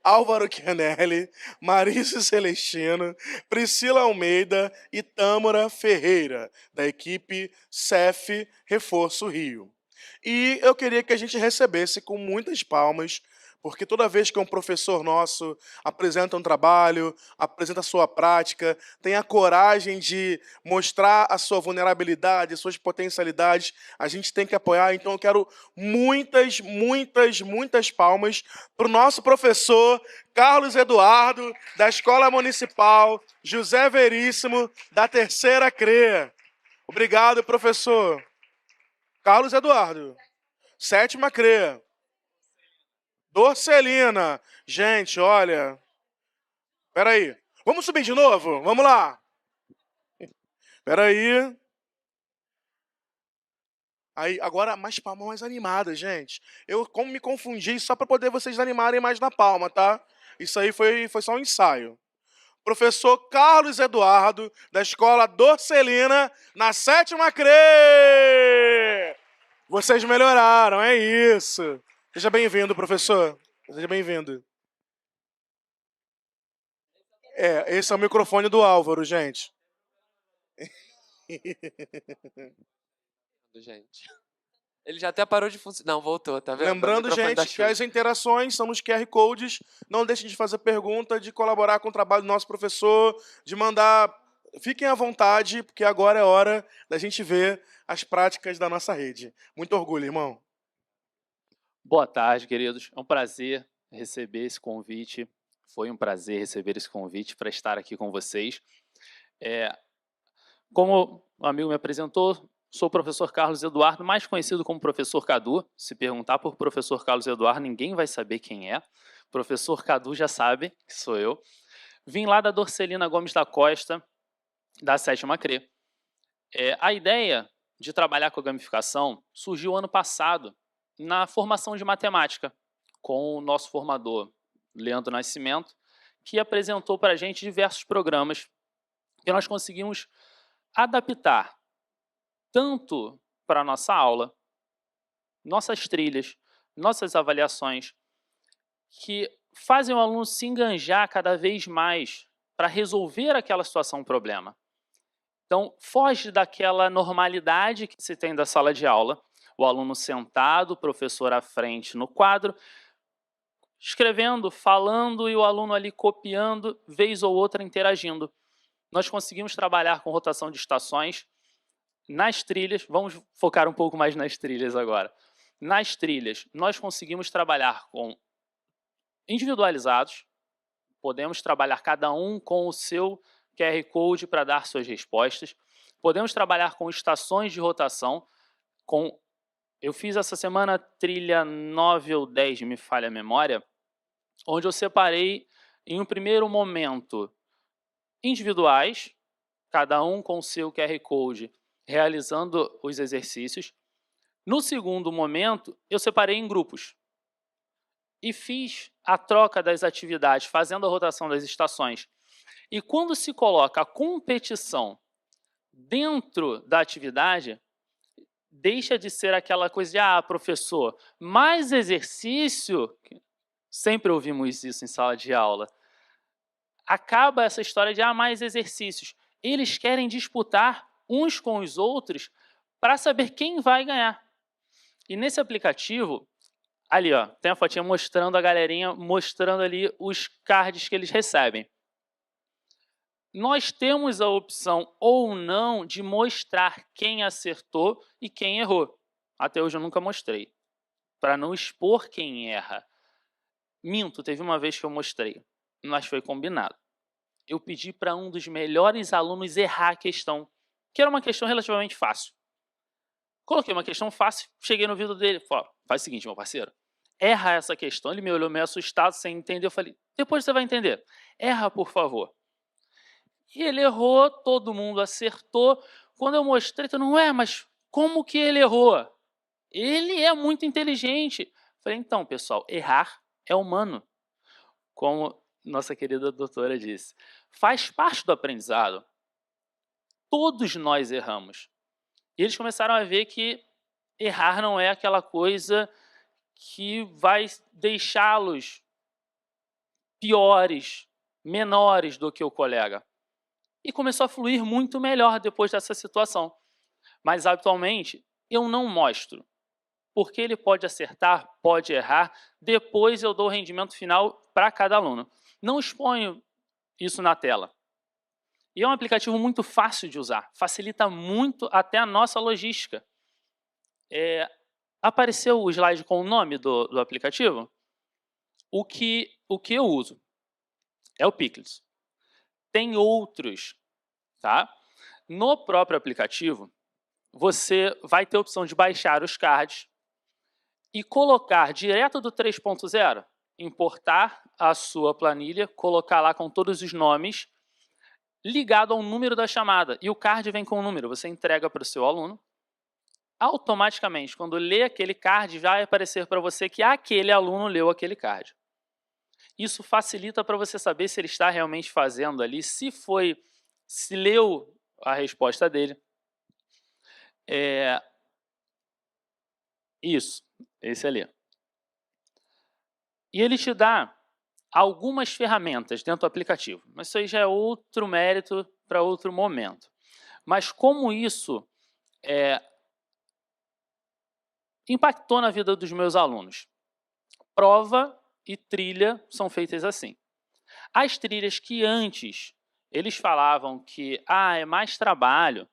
Álvaro Chianelli, Marício Celestino, Priscila Almeida e Tâmara Ferreira, da equipe CEF Reforço Rio. E eu queria que a gente recebesse com muitas palmas, porque toda vez que um professor nosso apresenta um trabalho, apresenta a sua prática, tem a coragem de mostrar a sua vulnerabilidade, suas potencialidades, a gente tem que apoiar. Então eu quero muitas, muitas, muitas palmas para o nosso professor Carlos Eduardo, da Escola Municipal José Veríssimo, da Terceira CRE. Obrigado, professor. Carlos Eduardo, Sétima CRE. Dorcelina. Gente, olha. Peraí. Vamos subir de novo? Vamos lá. Peraí. Aí, agora mais palma mais animada, gente. Eu como me confundi só para poder vocês animarem mais na palma, tá? Isso aí foi só um ensaio. Professor Carlos Eduardo, da Escola Dorcelina, na Sétima CRE. Vocês melhoraram, é isso. Seja bem-vindo, professor. Seja bem-vindo. Esse é o microfone do Álvaro, gente. Gente. Ele já até parou de funcionar. Não, voltou, tá vendo? Lembrando, gente, que as interações são nos QR Codes. Não deixem de fazer pergunta, de colaborar com o trabalho do nosso professor, de mandar. Fiquem à vontade, porque agora é hora da gente ver as práticas da nossa rede. Muito orgulho, irmão. Boa tarde, queridos. É um prazer receber esse convite. Foi um prazer receber esse convite para estar aqui com vocês. Como o amigo me apresentou, sou o professor Carlos Eduardo, mais conhecido como professor Cadu. Se perguntar por professor Carlos Eduardo, ninguém vai saber quem é. Professor Cadu já sabe que sou eu. Vim lá da Dorcelina Gomes da Costa, da Sétima CRE. A ideia de trabalhar com a gamificação surgiu ano passado, na formação de matemática, com o nosso formador, Leandro Nascimento, que apresentou para a gente diversos programas que nós conseguimos adaptar tanto para a nossa aula, nossas trilhas, nossas avaliações, que fazem o aluno se enganjar cada vez mais para resolver aquela situação, problema. Então, foge daquela normalidade que se tem da sala de aula, o aluno sentado, o professor à frente no quadro, escrevendo, falando e o aluno ali copiando, vez ou outra interagindo. Nós conseguimos trabalhar com rotação de estações nas trilhas, vamos focar um pouco mais nas trilhas agora. Nas trilhas, nós conseguimos trabalhar com individualizados, podemos trabalhar cada um com o seu QR Code para dar suas respostas, podemos trabalhar com estações de rotação, eu fiz essa semana a trilha 9 ou 10, me falha a memória, onde eu separei em um primeiro momento individuais, cada um com o seu QR Code, realizando os exercícios. No segundo momento, eu separei em grupos e fiz a troca das atividades, fazendo a rotação das estações. E quando se coloca a competição dentro da atividade, deixa de ser aquela coisa de, professor, mais exercício, sempre ouvimos isso em sala de aula, acaba essa história de, mais exercícios. Eles querem disputar uns com os outros para saber quem vai ganhar. E nesse aplicativo, ali ó, tem a fotinha mostrando a galerinha, mostrando ali os cards que eles recebem. Nós temos a opção ou não de mostrar quem acertou e quem errou. Até hoje eu nunca mostrei, para não expor quem erra. Minto, teve uma vez que eu mostrei, mas foi combinado. Eu pedi para um dos melhores alunos errar a questão, que era uma questão relativamente fácil. Coloquei uma questão fácil, cheguei no ouvido dele, falei, faz o seguinte, meu parceiro, erra essa questão. Ele me olhou meio assustado, sem entender, eu falei, depois você vai entender, erra por favor. E ele errou, todo mundo acertou. Quando eu mostrei, mas como que ele errou? Ele é muito inteligente. Falei, então, pessoal, errar é humano. Como nossa querida doutora disse. Faz parte do aprendizado. Todos nós erramos. E eles começaram a ver que errar não é aquela coisa que vai deixá-los piores, menores do que o colega. E começou a fluir muito melhor depois dessa situação. Mas, atualmente, eu não mostro. Porque ele pode acertar, pode errar, depois eu dou o rendimento final para cada aluno. Não exponho isso na tela. E é um aplicativo muito fácil de usar, facilita muito até a nossa logística. Apareceu o slide com o nome do aplicativo? O que eu uso é o Picles. Tem outros, tá? No próprio aplicativo, você vai ter a opção de baixar os cards e colocar direto do 3.0, importar a sua planilha, colocar lá com todos os nomes, ligado ao número da chamada. E o card vem com o número, você entrega para o seu aluno. Automaticamente, quando lê aquele card, vai aparecer para você que aquele aluno leu aquele card. Isso facilita para você saber se ele está realmente fazendo ali, se leu a resposta dele. Isso, esse ali. E ele te dá algumas ferramentas dentro do aplicativo, mas isso aí já é outro mérito para outro momento. Mas como isso impactou na vida dos meus alunos? Prova e trilha são feitas assim. As trilhas que antes eles falavam que é mais trabalho,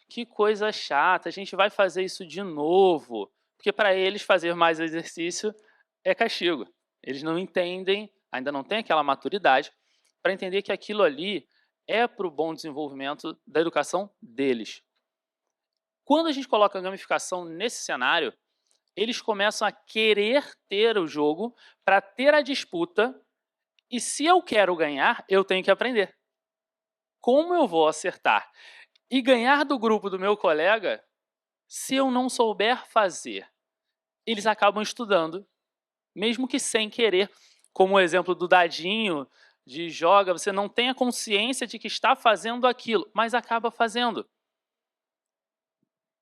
que coisa chata, a gente vai fazer isso de novo, porque para eles fazer mais exercício é castigo. Eles não entendem, ainda não têm aquela maturidade para entender que aquilo ali é para o bom desenvolvimento da educação deles. Quando a gente coloca a gamificação nesse cenário, eles começam a querer ter o jogo para ter a disputa, e se eu quero ganhar, eu tenho que aprender. Como eu vou acertar e ganhar do grupo do meu colega se eu não souber fazer? Eles acabam estudando, mesmo que sem querer, como o exemplo do dadinho, de joga, você não tem a consciência de que está fazendo aquilo, mas acaba fazendo.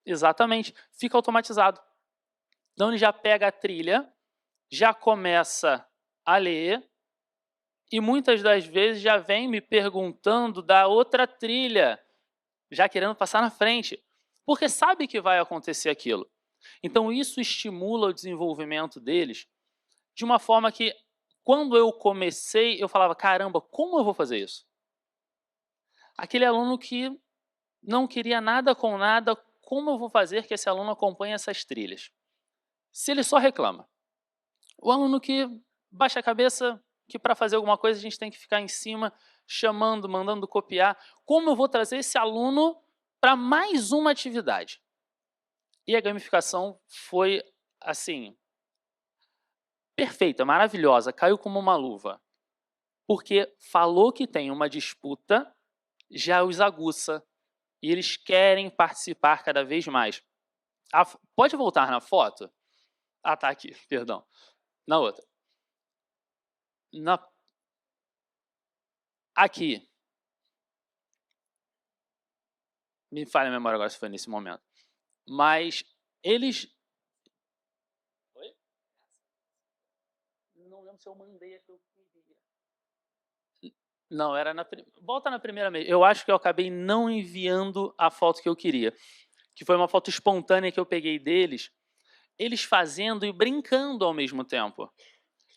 Exatamente, fica automatizado. Então ele já pega a trilha, já começa a ler, e muitas das vezes já vem me perguntando da outra trilha, já querendo passar na frente, porque sabe que vai acontecer aquilo. Então isso estimula o desenvolvimento deles de uma forma que, quando eu comecei, eu falava, caramba, como eu vou fazer isso? Aquele aluno que não queria nada com nada, como eu vou fazer que esse aluno acompanhe essas trilhas? Se ele só reclama. O aluno que baixa a cabeça, que para fazer alguma coisa a gente tem que ficar em cima, chamando, mandando copiar. Como eu vou trazer esse aluno para mais uma atividade? E a gamificação foi, assim, perfeita, maravilhosa, caiu como uma luva. Porque falou que tem uma disputa, já os aguça. E eles querem participar cada vez mais. Pode voltar na foto? Tá aqui, perdão. Na outra. Aqui. Me falha a memória agora se foi nesse momento. Mas eles... Oi? Não lembro se eu mandei a que eu queria. Não, era na... Volta na primeira mesmo. Eu acho que eu acabei não enviando a foto que eu queria. Que foi uma foto espontânea que eu peguei deles. Eles fazendo e brincando ao mesmo tempo.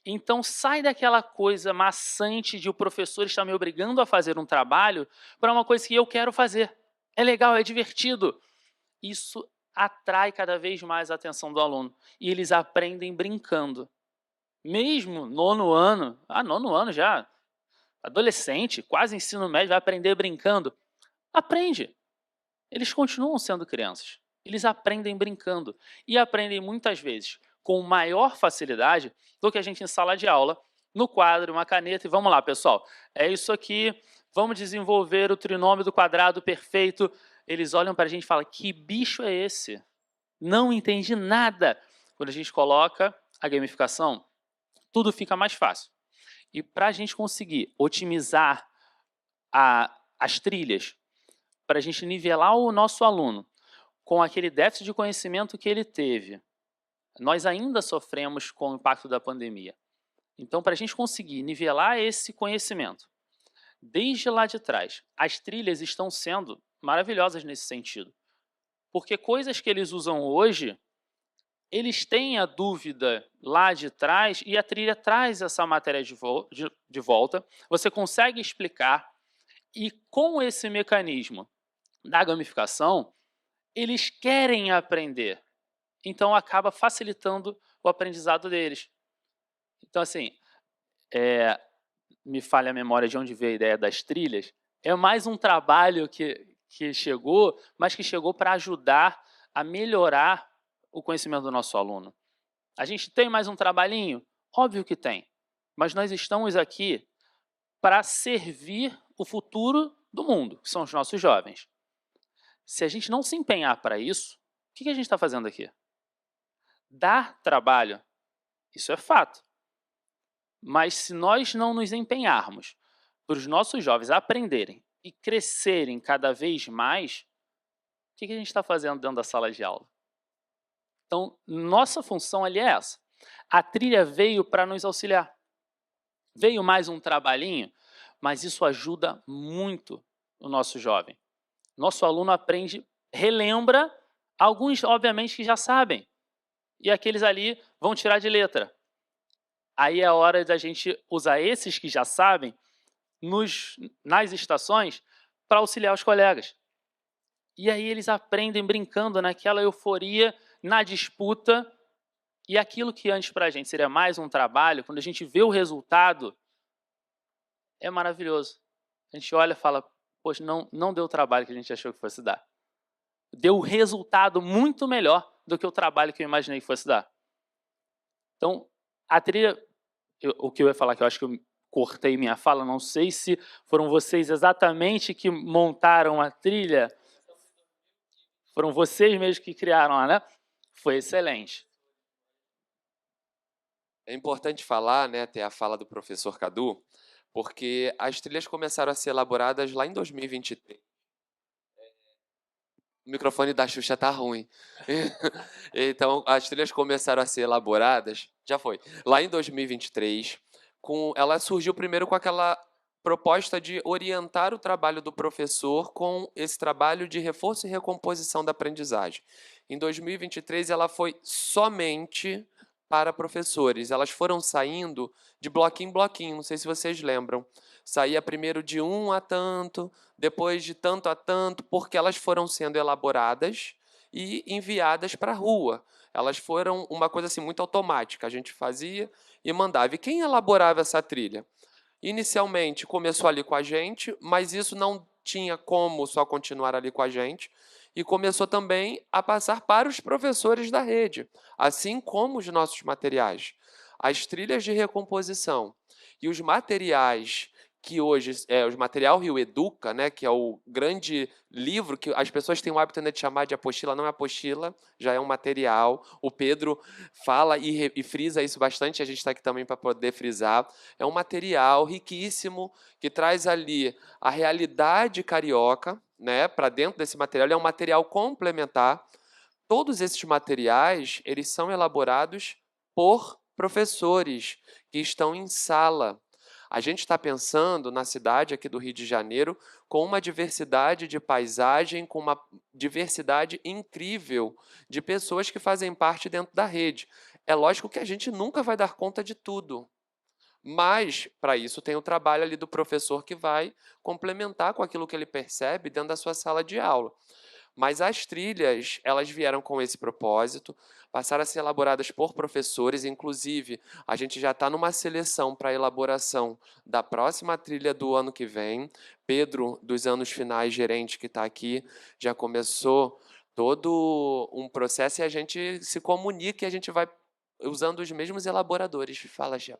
Então sai daquela coisa maçante de o professor estar me obrigando a fazer um trabalho para uma coisa que eu quero fazer. É legal, é divertido. Isso atrai cada vez mais a atenção do aluno. E eles aprendem brincando. Mesmo nono ano já, adolescente, quase ensino médio, vai aprender brincando. Aprende. Eles continuam sendo crianças. Eles aprendem brincando. E aprendem muitas vezes com maior facilidade do que a gente em sala de aula, no quadro, uma caneta, e vamos lá, pessoal, é isso aqui, vamos desenvolver o trinômio do quadrado perfeito. Eles olham para a gente e falam, que bicho é esse? Não entendi nada. Quando a gente coloca a gamificação, tudo fica mais fácil. E para a gente conseguir otimizar as trilhas, para a gente nivelar o nosso aluno com aquele déficit de conhecimento que ele teve, nós ainda sofremos com o impacto da pandemia. Então, para a gente conseguir nivelar esse conhecimento, desde lá de trás, as trilhas estão sendo maravilhosas nesse sentido. Porque coisas que eles usam hoje, eles têm a dúvida lá de trás e a trilha traz essa matéria de volta. Você consegue explicar e com esse mecanismo da gamificação, eles querem aprender. Então acaba facilitando o aprendizado deles. Então assim, me falha a memória de onde veio a ideia das trilhas, é mais um trabalho que chegou, mas que chegou para ajudar a melhorar o conhecimento do nosso aluno. A gente tem mais um trabalhinho? Óbvio que tem. Mas nós estamos aqui para servir o futuro do mundo, que são os nossos jovens. Se a gente não se empenhar para isso, o que a gente está fazendo aqui? Dar trabalho, isso é fato. Mas se nós não nos empenharmos para os nossos jovens aprenderem e crescerem cada vez mais, o que a gente está fazendo dentro da sala de aula? Então, nossa função ali é essa. A trilha veio para nos auxiliar. Veio mais um trabalhinho, mas isso ajuda muito o nosso jovem. Nosso aluno aprende, relembra, alguns obviamente que já sabem, e aqueles ali vão tirar de letra. Aí é a hora da gente usar esses que já sabem nas estações para auxiliar os colegas. E aí eles aprendem brincando naquela euforia, na disputa, e aquilo que antes para a gente seria mais um trabalho, quando a gente vê o resultado, é maravilhoso. A gente olha e fala, poxa, não deu o trabalho que a gente achou que fosse dar. Deu o resultado muito melhor do que o trabalho que eu imaginei que fosse dar. Então, a trilha, o que eu ia falar, que eu acho que eu cortei minha fala, não sei se foram vocês exatamente que montaram a trilha, foram vocês mesmos que criaram, né? Foi excelente. É importante falar, né, ter a fala do professor Cadu, porque as trilhas começaram a ser elaboradas lá em 2023. O microfone da Xuxa tá ruim. Então, as trilhas começaram a ser elaboradas, já foi, lá em 2023, ela surgiu primeiro com aquela proposta de orientar o trabalho do professor com esse trabalho de reforço e recomposição da aprendizagem. Em 2023, ela foi somente para professores. Elas foram saindo de bloquinho em bloquinho, não sei se vocês lembram. Saía primeiro de um a tanto, depois de tanto a tanto, porque elas foram sendo elaboradas e enviadas para a rua. Elas foram uma coisa assim muito automática. A gente fazia e mandava. E quem elaborava essa trilha? Inicialmente começou ali com a gente, mas isso não tinha como só continuar ali com a gente. E começou também a passar para os professores da rede, assim como os nossos materiais. As trilhas de recomposição e os materiais que hoje o material Rio Educa, né, que é o grande livro que as pessoas têm o hábito de chamar de apostila, não é apostila, já é um material. O Pedro fala e frisa isso bastante, a gente está aqui também para poder frisar. É um material riquíssimo que traz ali a realidade carioca, né, para dentro desse material. Ele é um material complementar. Todos esses materiais, eles são elaborados por professores que estão em sala. A gente está pensando na cidade aqui do Rio de Janeiro com uma diversidade de paisagem, com uma diversidade incrível de pessoas que fazem parte dentro da rede. É lógico que a gente nunca vai dar conta de tudo. Mas, para isso, tem o trabalho ali do professor que vai complementar com aquilo que ele percebe dentro da sua sala de aula. Mas as trilhas, elas vieram com esse propósito, passaram a ser elaboradas por professores, inclusive a gente já está numa seleção para a elaboração da próxima trilha do ano que vem. Pedro, dos anos finais, gerente que está aqui, já começou todo um processo e a gente se comunica e a gente vai usando os mesmos elaboradores. Fala, Jeff.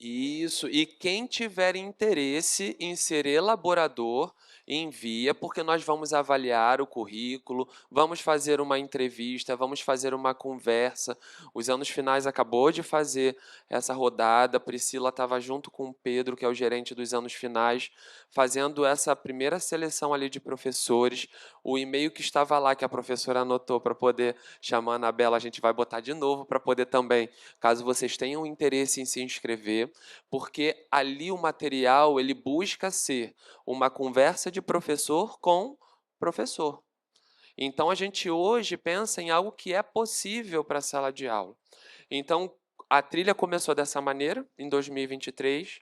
Isso, e quem tiver interesse em ser elaborador, envia, porque nós vamos avaliar o currículo, vamos fazer uma entrevista, vamos fazer uma conversa. Os anos finais acabou de fazer essa rodada, a Priscila estava junto com o Pedro, que é o gerente dos anos finais, fazendo essa primeira seleção ali de professores. O e-mail que estava lá, que a professora anotou para poder chamar a Anabela, a gente vai botar de novo para poder também, caso vocês tenham interesse em se inscrever, porque ali o material ele busca ser uma conversa de professor com professor. Então a gente hoje pensa em algo que é possível para a sala de aula. Então a trilha começou dessa maneira em 2023.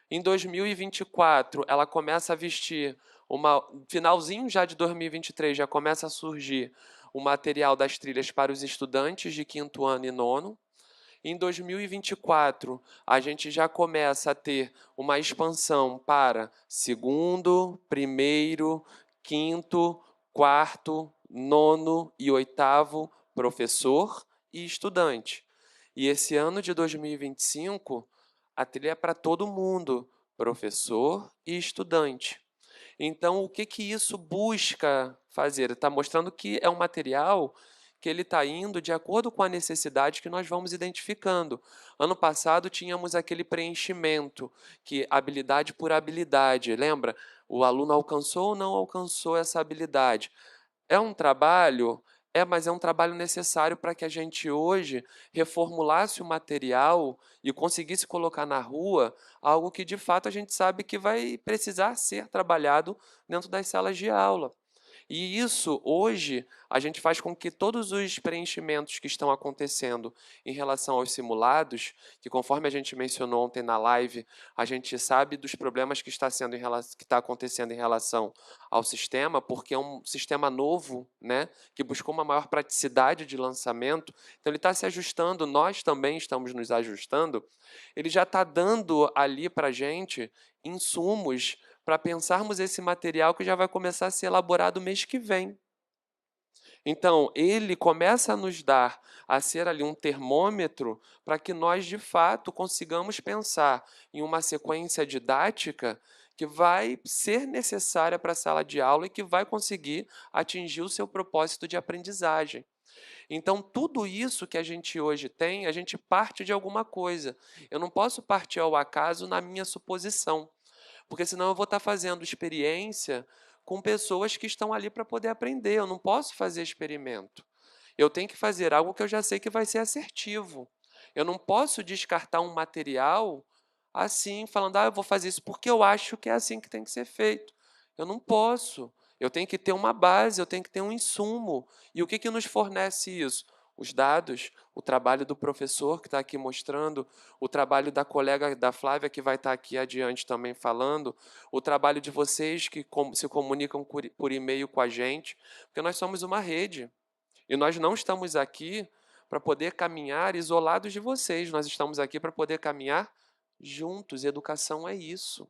Em 2024 ela começa a vestir finalzinho já de 2023 já começa a surgir o material das trilhas para os estudantes de quinto ano e nono. Em 2024, a gente já começa a ter uma expansão para segundo, primeiro, quinto, quarto, nono e oitavo professor e estudante. E esse ano de 2025, a trilha é para todo mundo, professor e estudante. Então, o que isso busca fazer? Está mostrando que é um material que ele está indo de acordo com a necessidade que nós vamos identificando. Ano passado tínhamos aquele preenchimento, que habilidade por habilidade, lembra? O aluno alcançou ou não alcançou essa habilidade. É um trabalho, mas é um trabalho necessário para que a gente hoje reformulasse o material e conseguisse colocar na rua algo que de fato a gente sabe que vai precisar ser trabalhado dentro das salas de aula. E isso, hoje, a gente faz com que todos os preenchimentos que estão acontecendo em relação aos simulados, que conforme a gente mencionou ontem na live, a gente sabe dos problemas que está acontecendo em relação ao sistema, porque é um sistema novo, né, que buscou uma maior praticidade de lançamento, então ele está se ajustando, nós também estamos nos ajustando, ele já está dando ali para a gente insumos para pensarmos esse material que já vai começar a ser elaborado mês que vem. Então, ele começa a nos dar, a ser ali um termômetro para que nós, de fato, consigamos pensar em uma sequência didática que vai ser necessária para a sala de aula e que vai conseguir atingir o seu propósito de aprendizagem. Então, tudo isso que a gente hoje tem, a gente parte de alguma coisa. Eu não posso partir ao acaso na minha suposição, porque senão eu vou estar fazendo experiência com pessoas que estão ali para poder aprender. Eu não posso fazer experimento. Eu tenho que fazer algo que eu já sei que vai ser assertivo. Eu não posso descartar um material assim, falando, eu vou fazer isso porque eu acho que é assim que tem que ser feito. Eu não posso. Eu tenho que ter uma base, eu tenho que ter um insumo. E o que nos fornece isso? Os dados, o trabalho do professor que está aqui mostrando, o trabalho da colega da Flávia que vai estar aqui adiante também falando, o trabalho de vocês que se comunicam por e-mail com a gente, porque nós somos uma rede. E nós não estamos aqui para poder caminhar isolados de vocês, nós estamos aqui para poder caminhar juntos. E educação é isso.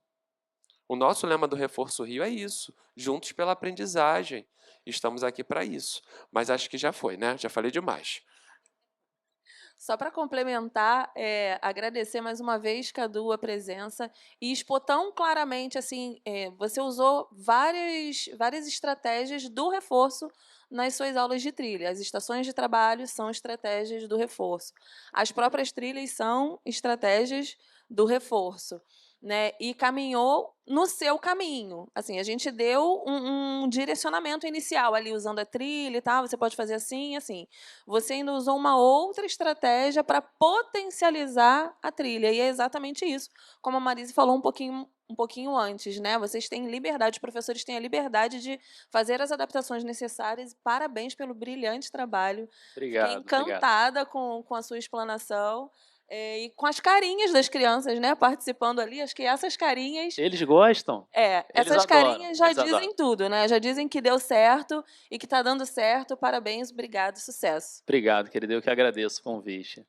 O nosso lema do Reforço Rio é isso, juntos pela aprendizagem. Estamos aqui para isso. Mas acho que já foi, né? Já falei demais. Só para complementar, agradecer mais uma vez, Cadu, a presença e expor tão claramente, assim, você usou várias estratégias do reforço nas suas aulas de trilha. As estações de trabalho são estratégias do reforço. As próprias trilhas são estratégias do reforço. Né, e caminhou no seu caminho. Assim, a gente deu um direcionamento inicial ali, usando a trilha e tal, você pode fazer assim e assim. Você ainda usou uma outra estratégia para potencializar a trilha, e é exatamente isso. Como a Marise falou um pouquinho antes, né? Vocês têm liberdade, os professores têm a liberdade de fazer as adaptações necessárias. Parabéns pelo brilhante trabalho. Obrigado. Fiquei encantada com a sua explanação. E com as carinhas das crianças, né, participando ali, acho que essas carinhas... Eles gostam? Essas carinhas já eles dizem adoram. tudo, né? Já dizem que deu certo e que está dando certo. Parabéns, obrigado, sucesso. Obrigado, querido. Eu que agradeço o convite.